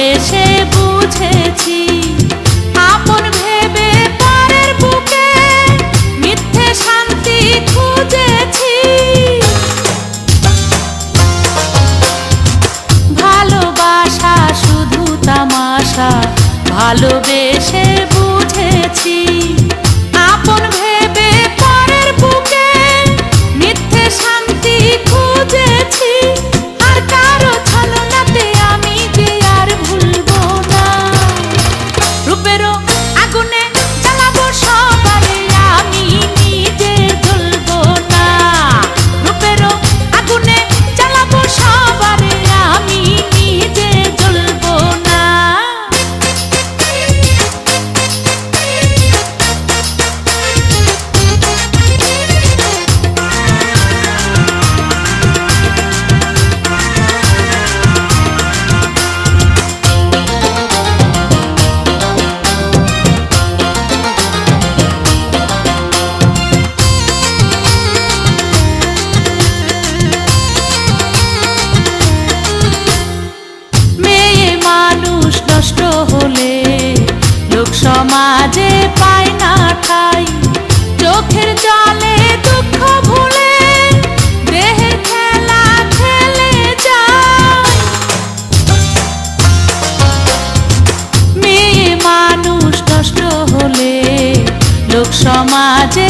ভালোবেসে বুঝেছি, আপন ভেবে পরের বুকে মিথ্যে শান্তি খুঁজেছি। ভালোবাসা শুধু তামাশা, ভালোবেসে বুঝেছি, আপন ভেবে পরের বুকে মিথ্যে শান্তি খুঁজেছি। আর কারো ছলনাতে আমি যে আর ভুলবো না, রূপেরও আগুনে জ্বালাবো সবারে, আমি নিজে জ্বলবো না। রূপেরও আগুনে জ্বালাবো সবারে, আমি নিজে জ্বলবো না। নষ্ট হলে লোক সমাজে পায় না ঠাই, চোখের জলে দুঃখ ভুলে দেহের খেলা খেলে যায়। মেয়ে মানুষ নষ্ট হলে লোক সমাজে